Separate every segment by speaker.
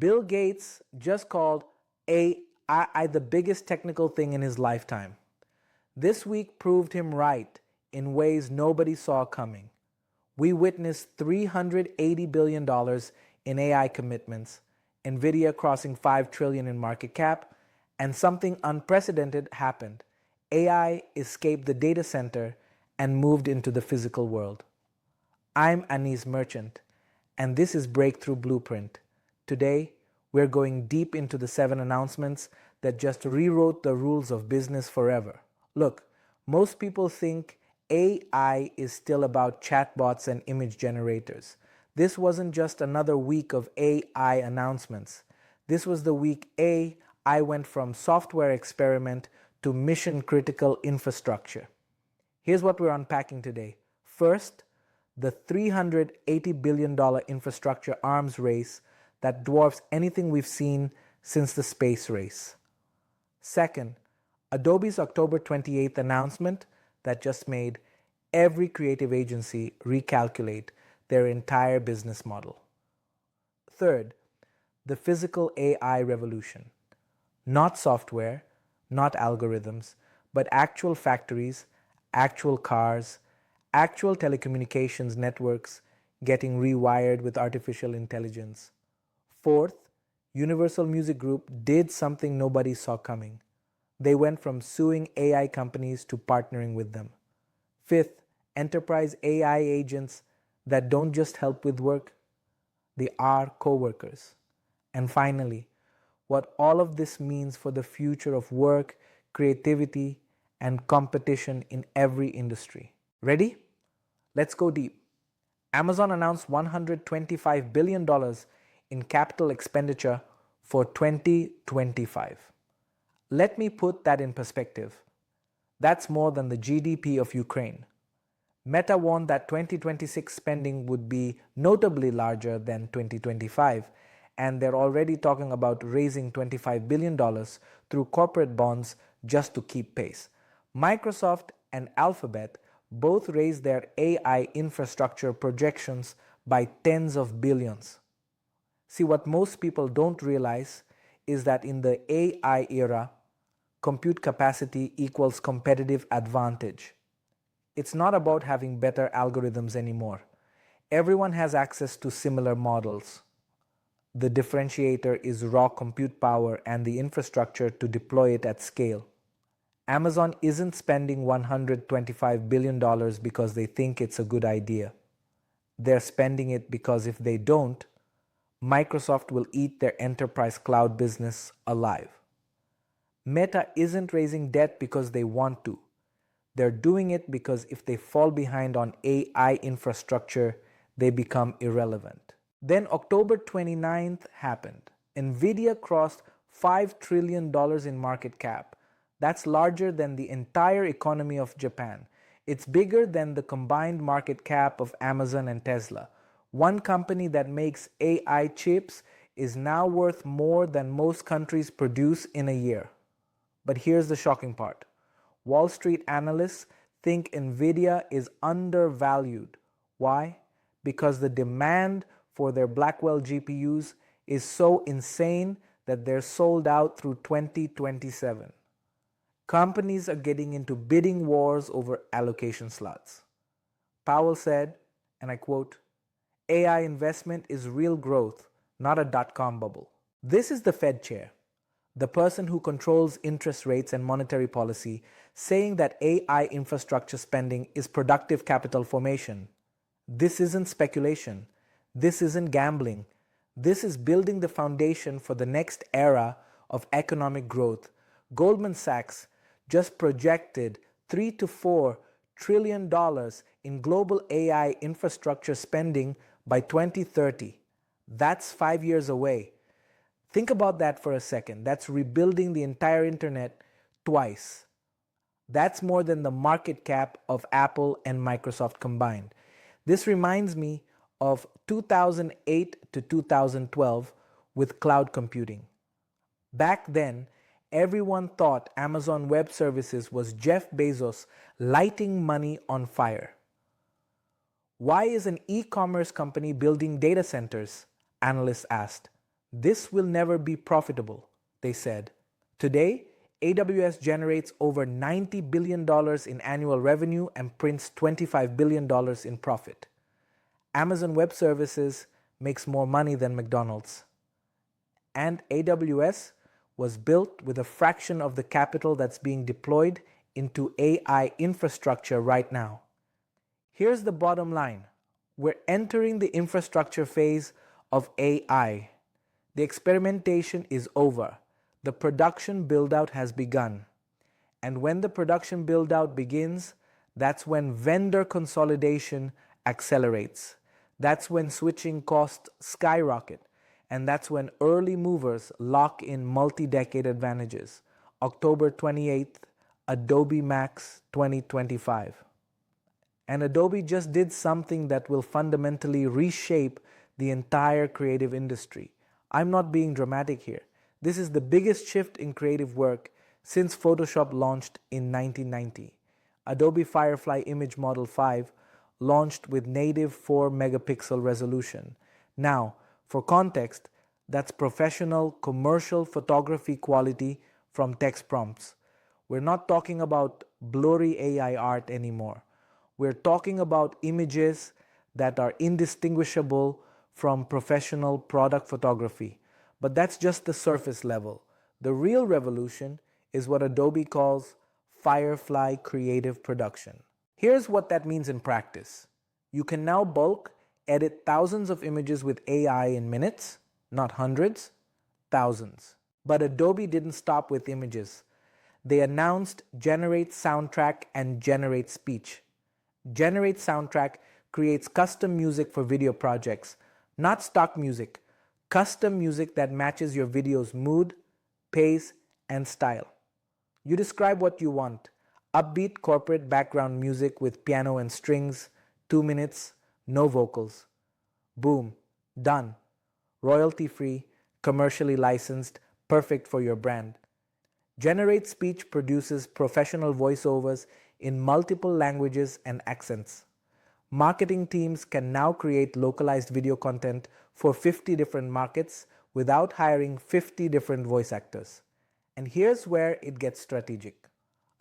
Speaker 1: Bill Gates just called AI the biggest technical thing in his lifetime. This week proved him right in ways nobody saw coming. We witnessed $380 billion in AI commitments, Nvidia crossing $5 trillion in market cap, and something unprecedented happened. AI escaped the data center and moved into the physical world. I'm Anis Merchant, and this is Breakthrough Blueprint. Today, we're going deep into the 7 announcements that just rewrote the rules of business forever. Look, most people think AI is still about chatbots and image generators. This wasn't just another week of AI announcements. This was the week AI went from software experiment to mission-critical infrastructure. Here's what we're unpacking today. First, the $380 billion infrastructure arms race that dwarfs anything we've seen since the space race. Second, Adobe's October 28th announcement that just made every creative agency recalculate their entire business model. Third, the physical AI revolution. Not software, not algorithms, but actual factories, actual cars, actual telecommunications networks getting rewired with artificial intelligence. Fourth, Universal Music Group did something nobody saw coming. They went from suing AI companies to partnering with them. Fifth, enterprise AI agents that don't just help with work, they are co-workers. And finally, what all of this means for the future of work, creativity, and competition in every industry. Ready? Let's go deep. Amazon announced $125 billion in capital expenditure for 2025. Let me put that in perspective. That's more than the GDP of Ukraine. Meta warned that 2026 spending would be notably larger than 2025, and they're already talking about raising $25 billion through corporate bonds just to keep pace. Microsoft and Alphabet both raised their AI infrastructure projections by tens of billions. See, what most people don't realize is that in the AI era, compute capacity equals competitive advantage. It's not about having better algorithms anymore. Everyone has access to similar models. The differentiator is raw compute power and the infrastructure to deploy it at scale. Amazon isn't spending $125 billion because they think it's a good idea. They're spending it because if they don't, Microsoft will eat their enterprise cloud business alive. Meta isn't raising debt because they want to. They're doing it because if they fall behind on AI infrastructure, they become irrelevant. Then October 29th happened. Nvidia crossed $5 trillion in market cap. That's larger than the entire economy of Japan. It's bigger than the combined market cap of Amazon and Tesla. One company that makes AI chips is now worth more than most countries produce in a year. But here's the shocking part. Wall Street analysts think Nvidia is undervalued. Why? Because the demand for their Blackwell GPUs is so insane that they're sold out through 2027. Companies are getting into bidding wars over allocation slots. Powell said, and I quote, "AI investment is real growth, not a dot-com bubble." This is the Fed chair, the person who controls interest rates and monetary policy, saying that AI infrastructure spending is productive capital formation. This isn't speculation. This isn't gambling. This is building the foundation for the next era of economic growth. Goldman Sachs just projected $3 to $4 trillion in global AI infrastructure spending by 2030. That's 5 years away. Think about that for a second. That's rebuilding the entire internet twice. That's more than the market cap of Apple and Microsoft combined. This reminds me of 2008 to 2012 with cloud computing. Back then, everyone thought Amazon Web Services was Jeff Bezos lighting money on fire. Why is an e-commerce company building data centers? Analysts asked. This will never be profitable, they said. Today, AWS generates over $90 billion in annual revenue and prints $25 billion in profit. Amazon Web Services makes more money than McDonald's. And AWS was built with a fraction of the capital that's being deployed into AI infrastructure right now. Here's the bottom line. We're entering the infrastructure phase of AI. The experimentation is over. The production build-out has begun. And when the production build-out begins, that's when vendor consolidation accelerates. That's when switching costs skyrocket. And that's when early movers lock in multi-decade advantages. October 28th, Adobe Max 2025. And Adobe just did something that will fundamentally reshape the entire creative industry. I'm not being dramatic here. This is the biggest shift in creative work since Photoshop launched in 1990. Adobe Firefly Image Model 5 launched with native 4 megapixel resolution. Now, for context, that's professional commercial photography quality from text prompts. We're not talking about blurry AI art anymore. We're talking about images that are indistinguishable from professional product photography. But that's just the surface level. The real revolution is what Adobe calls Firefly Creative Production. Here's what that means in practice. You can now bulk edit thousands of images with AI in minutes, not hundreds, thousands. But Adobe didn't stop with images. They announced Generate Soundtrack and Generate Speech. Generate Soundtrack creates custom music for video projects, not stock music, custom music that matches your video's mood, pace, and style. You describe what you want. Upbeat corporate background music with piano and strings, 2 minutes, no vocals. Boom, done. Royalty-free, commercially licensed, perfect for your brand. Generate Speech produces professional voiceovers in multiple languages and accents. Marketing teams can now create localized video content for 50 different markets without hiring 50 different voice actors. And here's where it gets strategic.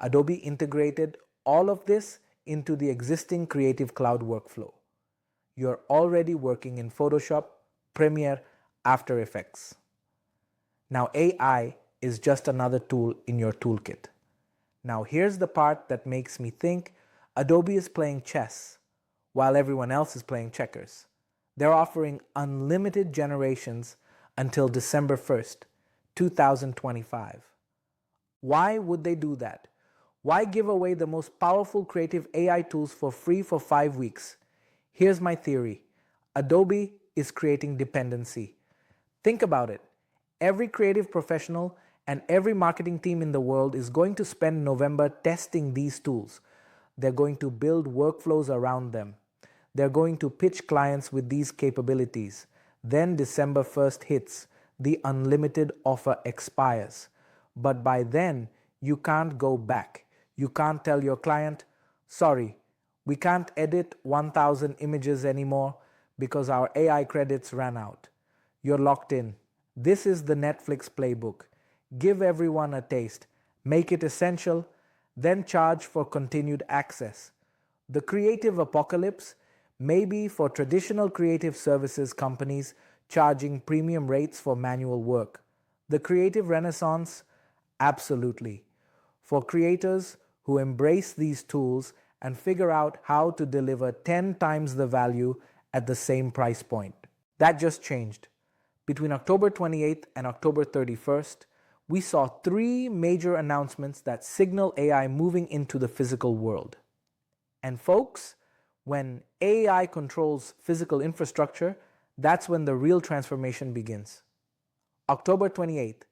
Speaker 1: Adobe integrated all of this into the existing Creative Cloud workflow. You're already working in Photoshop, Premiere, After Effects. Now AI is just another tool in your toolkit. Now here's the part that makes me think Adobe is playing chess while everyone else is playing checkers. They're offering unlimited generations until December 1st, 2025. Why would they do that? Why give away the most powerful creative AI tools for free for 5 weeks? Here's my theory. Adobe is creating dependency. Think about it. Every creative professional and every marketing team in the world is going to spend November testing these tools. They're going to build workflows around them. They're going to pitch clients with these capabilities. Then December 1st hits. The unlimited offer expires. But by then, you can't go back. You can't tell your client, sorry, we can't edit 1,000 images anymore because our AI credits ran out. You're locked in. This is the Netflix playbook. Give everyone a taste. Make it essential, then charge for continued access. The creative apocalypse may be for traditional creative services companies charging premium rates for manual work. The creative renaissance? Absolutely. For creators who embrace these tools and figure out how to deliver 10 times the value at the same price point. That just changed. Between October 28th and October 31st, we saw 3 major announcements that signal AI moving into the physical world. And folks, when AI controls physical infrastructure, that's when the real transformation begins. October 28th,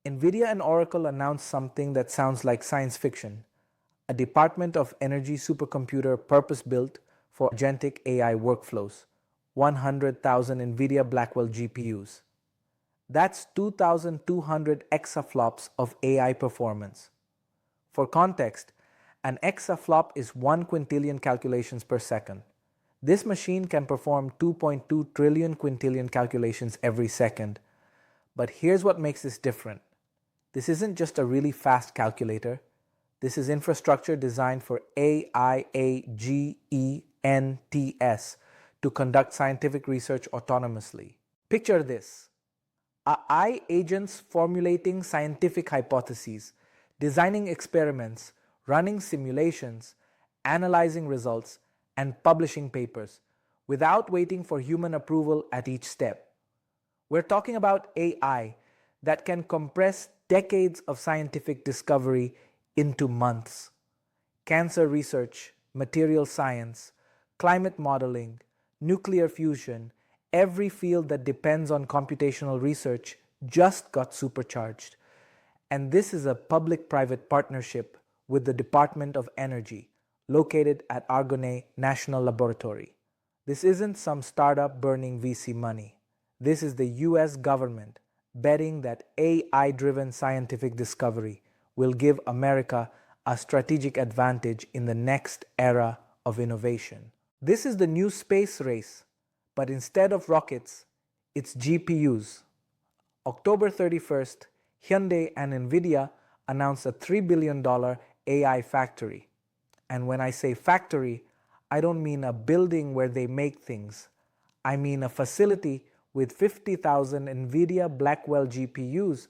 Speaker 1: Nvidia and Oracle announced something that sounds like science fiction, a Department of Energy supercomputer purpose-built for agentic AI workflows, 100,000 Nvidia Blackwell GPUs. That's 2,200 exaflops of AI performance. For context, an exaflop is 1 quintillion calculations per second. This machine can perform 2.2 trillion quintillion calculations every second. But here's what makes this different. This isn't just a really fast calculator. This is infrastructure designed for AIAGENTS to conduct scientific research autonomously. Picture this. AI agents formulating scientific hypotheses, designing experiments, running simulations, analyzing results, and publishing papers without waiting for human approval at each step. We're talking about AI that can compress decades of scientific discovery into months. Cancer research, material science, climate modeling, nuclear fusion, every field that depends on computational research just got supercharged. And this is a public-private partnership with the Department of Energy, located at Argonne National Laboratory. This isn't some startup burning VC money. This is the US government betting that AI-driven scientific discovery will give America a strategic advantage in the next era of innovation. This is the new space race, but instead of rockets, it's GPUs. October 31st, Hyundai and Nvidia announced a $3 billion AI factory. And when I say factory, I don't mean a building where they make things. I mean a facility with 50,000 Nvidia Blackwell GPUs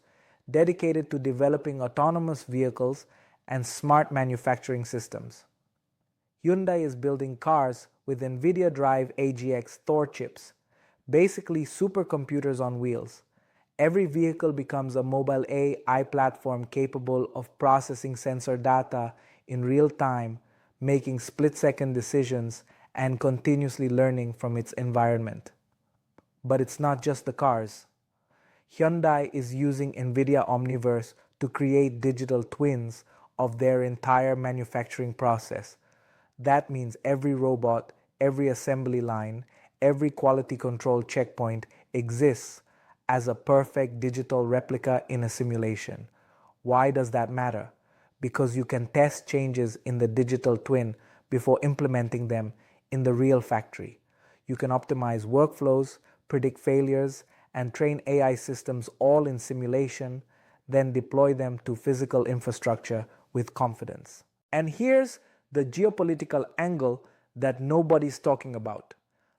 Speaker 1: dedicated to developing autonomous vehicles and smart manufacturing systems. Hyundai is building cars with Nvidia Drive AGX Thor chips, basically supercomputers on wheels. Every vehicle becomes a mobile AI platform capable of processing sensor data in real time, making split-second decisions, and continuously learning from its environment. But it's not just the cars. Hyundai is using Nvidia Omniverse to create digital twins of their entire manufacturing process. That means every robot, every assembly line, every quality control checkpoint exists as a perfect digital replica in a simulation. Why does that matter? Because you can test changes in the digital twin before implementing them in the real factory. You can optimize workflows, predict failures, and train AI systems all in simulation, then deploy them to physical infrastructure with confidence. And here's the geopolitical angle that nobody's talking about.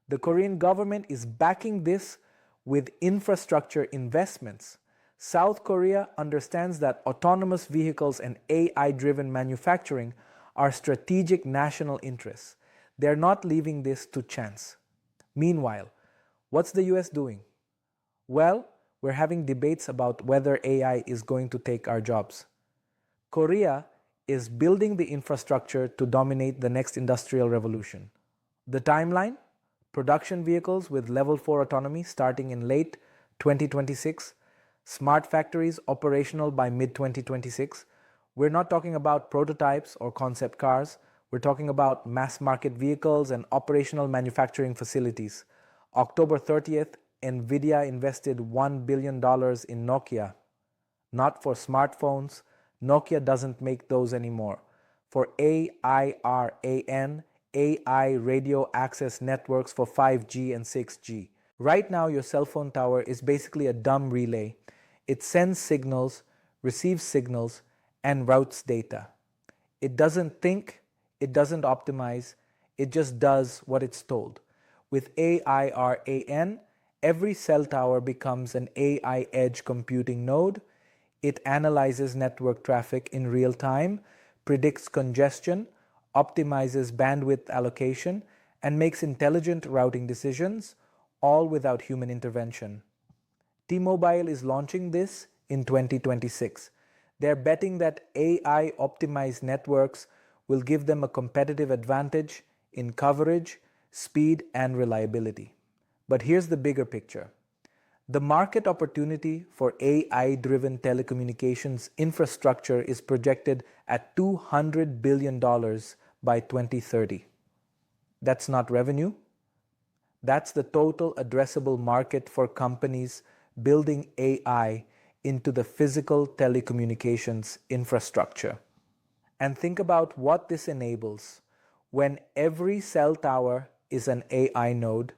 Speaker 1: The Korean government is backing this with infrastructure investments. South Korea understands that autonomous vehicles and AI-driven manufacturing are strategic national interests. They're not leaving this to chance. Meanwhile, what's the US doing? Well, we're having debates about whether AI is going to take our jobs. Korea is building the infrastructure to dominate the next industrial revolution. The timeline? Production vehicles with level 4 autonomy starting in late 2026, smart factories operational by mid-2026. We're not talking about prototypes or concept cars. We're talking about mass market vehicles and operational manufacturing facilities. October 30th, Nvidia invested $1 billion in Nokia. Not for smartphones. Nokia doesn't make those anymore. For AIRAN, AI radio access networks for 5G and 6G. Right now, your cell phone tower is basically a dumb relay. It sends signals, receives signals, and routes data. It doesn't think, it doesn't optimize, it just does what it's told. With AIRAN, every cell tower becomes an AI edge computing node. It analyzes network traffic in real time, predicts congestion, optimizes bandwidth allocation, and makes intelligent routing decisions, all without human intervention. T-Mobile is launching this in 2026. They're betting that AI-optimized networks will give them a competitive advantage in coverage, speed, and reliability. But here's the bigger picture. The market opportunity for AI-driven telecommunications infrastructure is projected at $200 billion by 2030. That's not revenue. That's the total addressable market for companies building AI into the physical telecommunications infrastructure. And think about what this enables. When every cell tower is an AI node,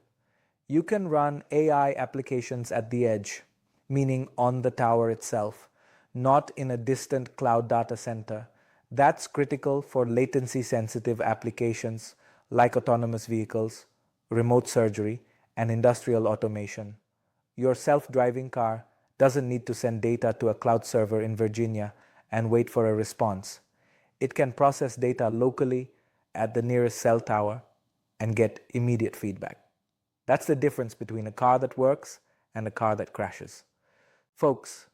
Speaker 1: you can run AI applications at the edge. meaning on the tower itself, not in a distant cloud data center. That's critical for latency-sensitive applications like autonomous vehicles, remote surgery, and industrial automation. Your self-driving car doesn't need to send data to a cloud server in Virginia and wait for a response. It can process data locally at the nearest cell tower and get immediate feedback. That's the difference between a car that works and a car that crashes. Folks,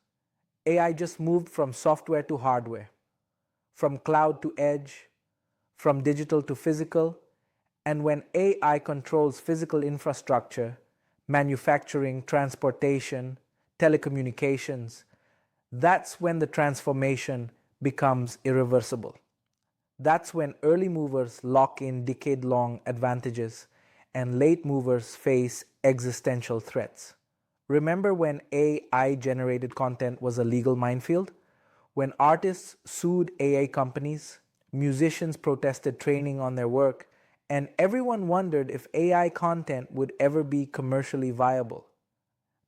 Speaker 1: AI just moved from software to hardware, from cloud to edge, from digital to physical, and when AI controls physical infrastructure, manufacturing, transportation, telecommunications, that's when the transformation becomes irreversible. That's when early movers lock in decade-long advantages and late movers face existential threats. Remember when AI-generated content was a legal minefield? When artists sued AI companies, musicians protested training on their work, and everyone wondered if AI content would ever be commercially viable.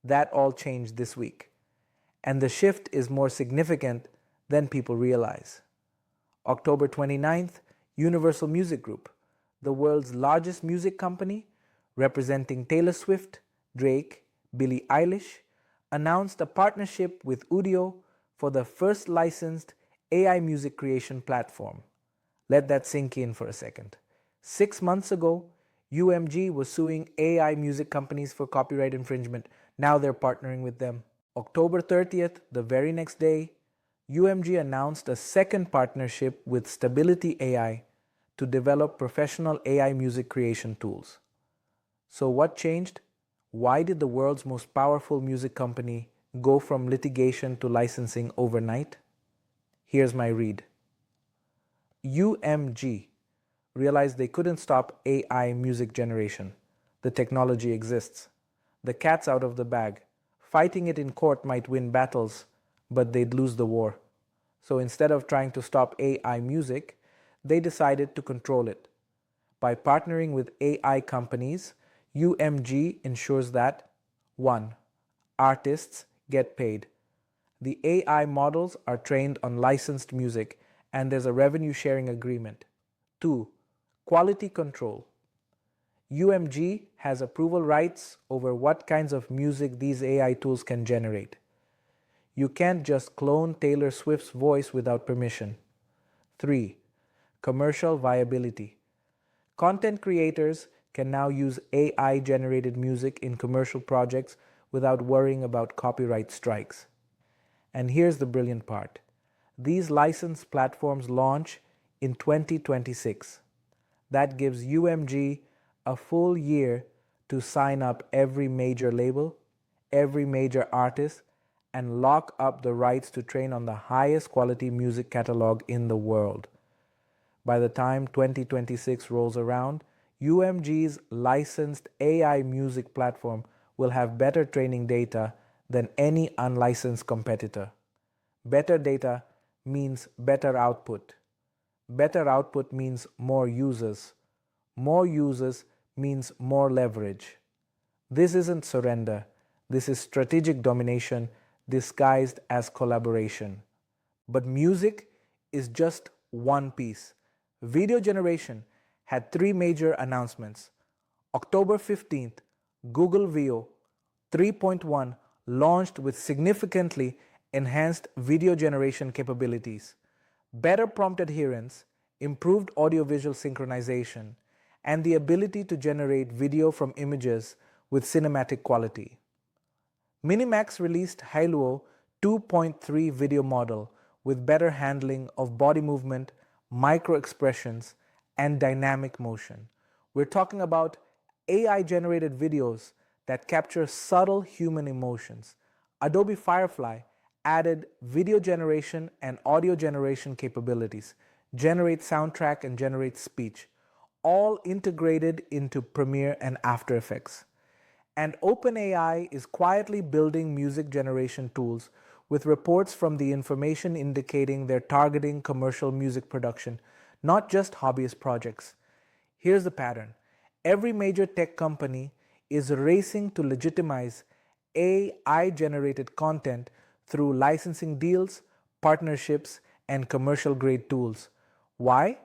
Speaker 1: That all changed this week. And the shift is more significant than people realize. October 29th, Universal Music Group, the world's largest music company, representing Taylor Swift, Drake, Billie Eilish, announced a partnership with Udio for the first licensed AI music creation platform. Let that sink in for a second. 6 months ago, UMG was suing AI music companies for copyright infringement. Now they're partnering with them. October 30th, the very next day, UMG announced a second partnership with Stability AI to develop professional AI music creation tools. So what changed? Why did the world's most powerful music company go from litigation to licensing overnight? Here's my read. UMG realized they couldn't stop AI music generation. The technology exists. The cat's out of the bag. Fighting it in court might win battles, but they'd lose the war. So instead of trying to stop AI music, they decided to control it. By partnering with AI companies, UMG ensures that 1. Artists get paid. The AI models are trained on licensed music and there's a revenue sharing agreement. 2. Quality control. UMG has approval rights over what kinds of music these AI tools can generate. You can't just clone Taylor Swift's voice without permission. 3. Commercial viability. Content creators can now use AI-generated music in commercial projects without worrying about copyright strikes. And here's the brilliant part. These licensed platforms launch in 2026. That gives UMG a full year to sign up every major label, every major artist, and lock up the rights to train on the highest quality music catalog in the world. By the time 2026 rolls around, UMG's licensed AI music platform will have better training data than any unlicensed competitor. Better data means better output. Better output means more users. More users means more leverage. This isn't surrender. This is strategic domination disguised as collaboration. But music is just one piece. Video generation had 3 major announcements. October 15th, Google Veo 3.1 launched with significantly enhanced video generation capabilities, better prompt adherence, improved audio-visual synchronization, and the ability to generate video from images with cinematic quality. Minimax released Hailuo 2.3 video model with better handling of body movement, micro expressions, and dynamic motion. We're talking about AI-generated videos that capture subtle human emotions. Adobe Firefly added video generation and audio generation capabilities, generate soundtrack and generate speech, all integrated into Premiere and After Effects. And OpenAI is quietly building music generation tools with reports from the information indicating they're targeting commercial music production, not just hobbyist projects. Here's the pattern. Every major tech company is racing to legitimize AI-generated content through licensing deals, partnerships, and commercial-grade tools. Why?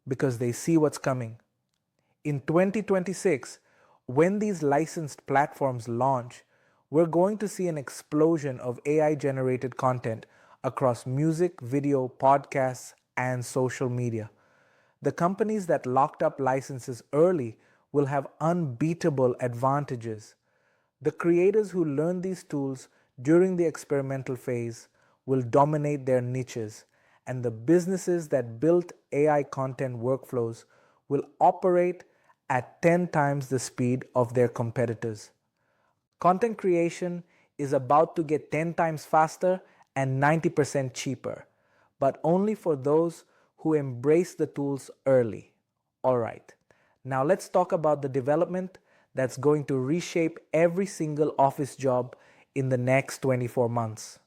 Speaker 1: Because they see what's coming. In 2026, when these licensed platforms launch, we're going to see an explosion of AI-generated content across music, video, podcasts, and social media. The companies that locked up licenses early will have unbeatable advantages. The creators who learn these tools during the experimental phase will dominate their niches, and the businesses that built AI content workflows will operate at 10 times the speed of their competitors. Content creation is about to get 10 times faster and 90% cheaper, but only for those who embrace the tools early. All right, now let's talk about the development that's going to reshape every single office job in the next 24 months.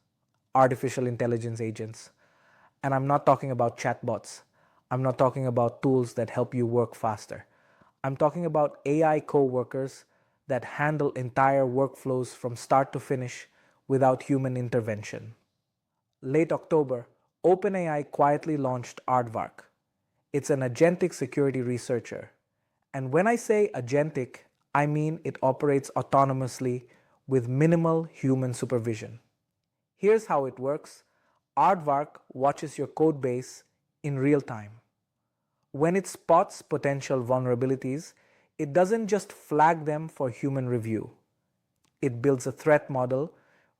Speaker 1: Artificial intelligence agents. And I'm not talking about chatbots. I'm not talking about tools that help you work faster. I'm talking about AI coworkers that handle entire workflows from start to finish without human intervention. Late October, OpenAI quietly launched Aardvark. It's an agentic security researcher. And when I say agentic, I mean it operates autonomously with minimal human supervision. Here's how it works. Aardvark watches your code base in real time. When it spots potential vulnerabilities, it doesn't just flag them for human review. It builds a threat model,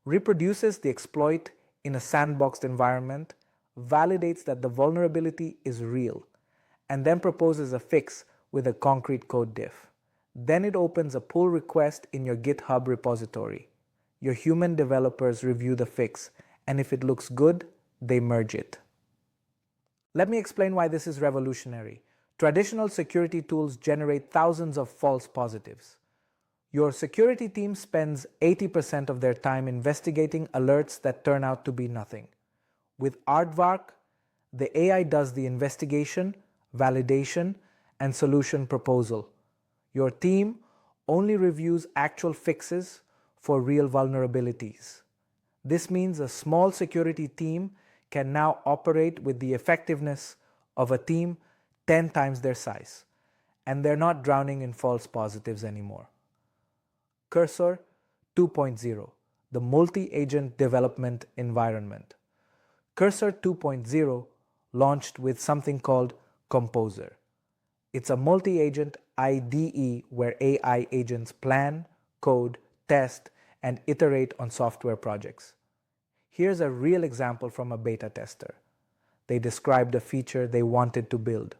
Speaker 1: reproduces the exploit in a sandboxed environment, validates that the vulnerability is real, and then proposes a fix with a concrete code diff. Then it opens a pull request in your GitHub repository. Your human developers review the fix, and if it looks good, they merge it. Let me explain why this is revolutionary. Traditional security tools generate thousands of false positives. Your security team spends 80% of their time investigating alerts that turn out to be nothing. With Aardvark, the AI does the investigation, validation, and solution proposal. Your team only reviews actual fixes for real vulnerabilities. This means a small security team can now operate with the effectiveness of a team 10 times their size, and they're not drowning in false positives anymore. Cursor 2.0, the multi-agent development environment. Cursor 2.0 launched with something called Composer. It's a multi-agent IDE where AI agents plan, code, test, and iterate on software projects. Here's a real example from a beta tester. They described a feature they wanted to build.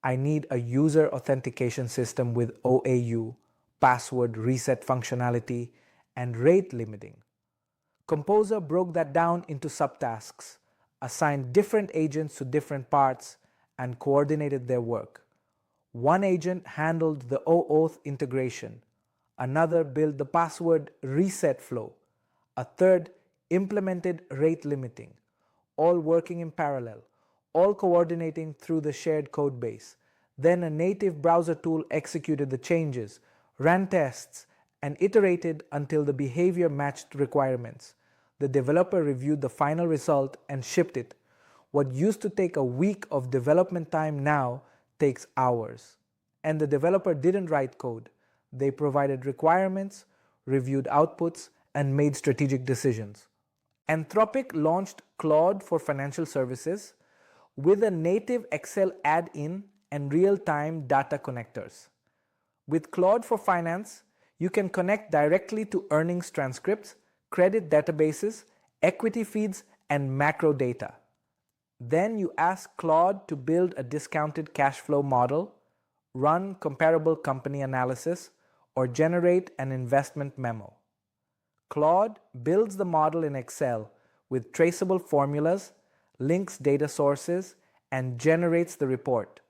Speaker 1: I need a user authentication system with OAU, password reset functionality, and rate limiting. Composer broke that down into subtasks, assigned different agents to different parts, and coordinated their work. One agent handled the OAuth integration, another built the password reset flow, a third implemented rate limiting, all working in parallel, all coordinating through the shared code base. Then a native browser tool executed the changes, ran tests, and iterated until the behavior matched requirements. The developer reviewed the final result and shipped it. What used to take a week of development time now takes hours. And the developer didn't write code. They provided requirements, reviewed outputs, and made strategic decisions. Anthropic launched Claude for financial services with a native Excel add-in and real-time data connectors. With Claude for Finance, you can connect directly to earnings transcripts, credit databases, equity feeds, and macro data. Then you ask Claude to build a discounted cash flow model, run comparable company analysis, or generate an investment memo. Claude builds the model in Excel with traceable formulas, links data sources, and generates the report,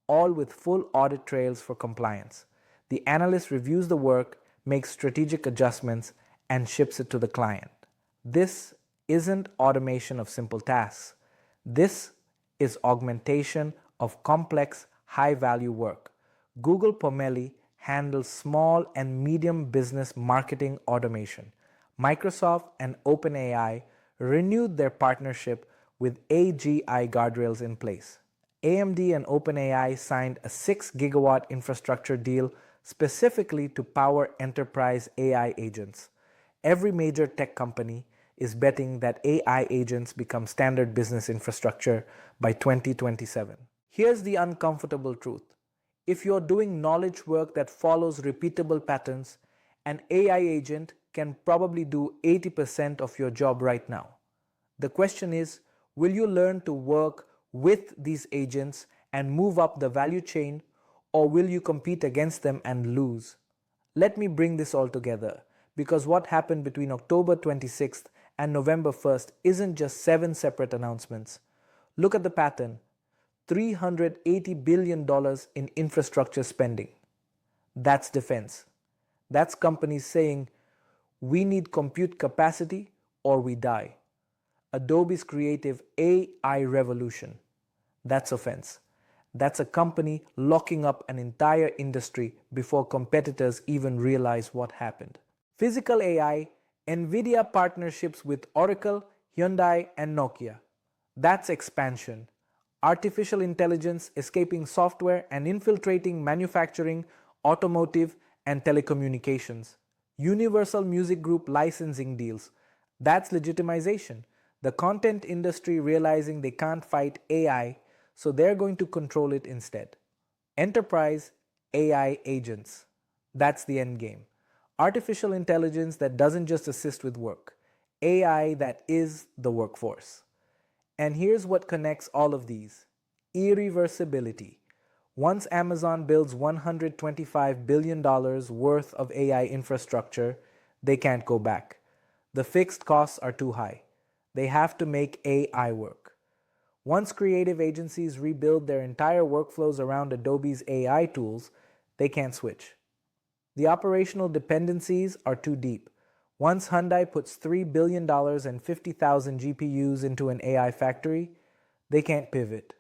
Speaker 1: all with full audit trails for compliance. The analyst reviews the work, makes strategic adjustments, and ships it to the client. This isn't automation of simple tasks. This is augmentation of complex, high-value work. Google Pomeli handle small and medium business marketing automation. Microsoft and OpenAI renewed their partnership with AGI guardrails in place. AMD and OpenAI signed a 6 gigawatt infrastructure deal specifically to power enterprise AI agents. Every major tech company is betting that AI agents become standard business infrastructure by 2027. Here's the uncomfortable truth. If you're doing knowledge work that follows repeatable patterns, an AI agent can probably do 80% of your job right now. The question is, will you learn to work with these agents and move up the value chain, or will you compete against them and lose? Let me bring this all together, because what happened between October 26th and November 1st isn't just 7 separate announcements. Look at the pattern. $380 billion in infrastructure spending. That's defense. That's companies saying, we need compute capacity or we die. Adobe's creative AI revolution. That's offense. That's a company locking up an entire industry before competitors even realize what happened. Physical AI, Nvidia partnerships with Oracle, Hyundai, and Nokia. That's expansion. Artificial intelligence escaping software and infiltrating manufacturing, automotive, and telecommunications. Universal Music Group licensing deals. That's legitimization. The content industry realizing they can't fight AI, so they're going to control it instead. Enterprise AI agents. That's the end game. Artificial intelligence that doesn't just assist with work. AI that is the workforce. And here's what connects all of these. Irreversibility. Once Amazon builds $125 billion worth of AI infrastructure, they can't go back. The fixed costs are too high. They have to make AI work. Once creative agencies rebuild their entire workflows around Adobe's AI tools, they can't switch. The operational dependencies are too deep. Once Hyundai puts $3 billion and 50,000 GPUs into an AI factory, they can't pivot.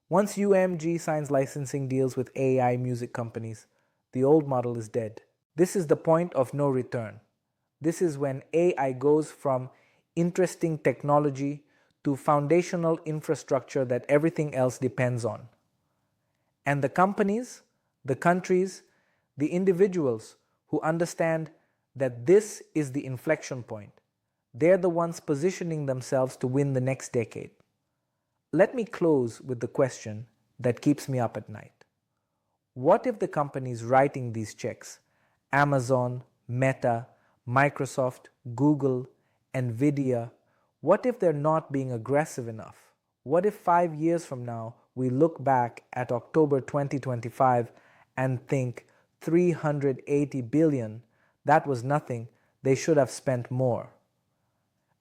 Speaker 1: Once UMG signs licensing deals with AI music companies, the old model is dead. This is the point of no return. This is when AI goes from interesting technology to foundational infrastructure that everything else depends on. And the companies, the countries, the individuals who understand that this is the inflection point, they're the ones positioning themselves to win the next decade. Let me close with the question that keeps me up at night. What if the companies writing these checks, Amazon, Meta, Microsoft, Google, Nvidia, what if they're not being aggressive enough? What if 5 years from now we look back at October 2025 and think $380 billion, that was nothing, they should have spent more?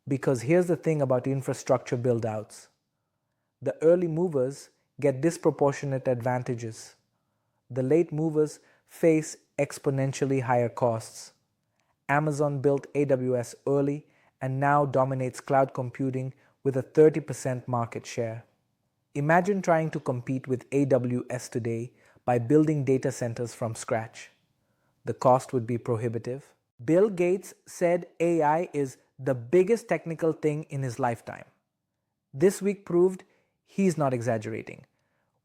Speaker 1: Because here's the thing about infrastructure build-outs. The early movers get disproportionate advantages. The late movers face exponentially higher costs. Amazon built AWS early and now dominates cloud computing with a 30% market share. Imagine trying to compete with AWS today by building data centers from scratch. The cost would be prohibitive. Bill Gates said AI is the biggest technical thing in his lifetime. This week proved he's not exaggerating.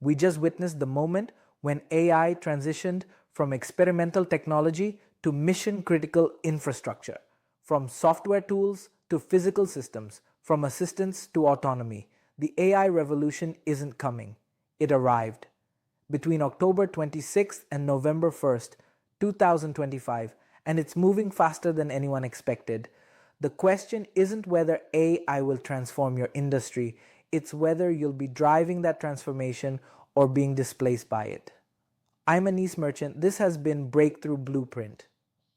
Speaker 1: We just witnessed the moment when AI transitioned from experimental technology to mission-critical infrastructure, from software tools to physical systems, from assistance to autonomy. The AI revolution isn't coming. It arrived. Between October 26th and November 1st, 2025, and it's moving faster than anyone expected. The question isn't whether AI will transform your industry, it's whether you'll be driving that transformation or being displaced by it. I'm Anis Merchant. This has been Breakthrough Blueprint.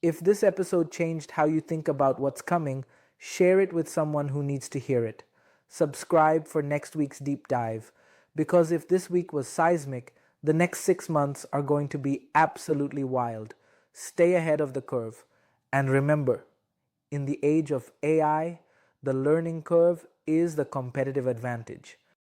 Speaker 1: If this episode changed how you think about what's coming, share it with someone who needs to hear it. Subscribe for next week's deep dive, because if this week was seismic, the next 6 months are going to be absolutely wild. Stay ahead of the curve. And remember, in the age of AI, the learning curve is the competitive advantage.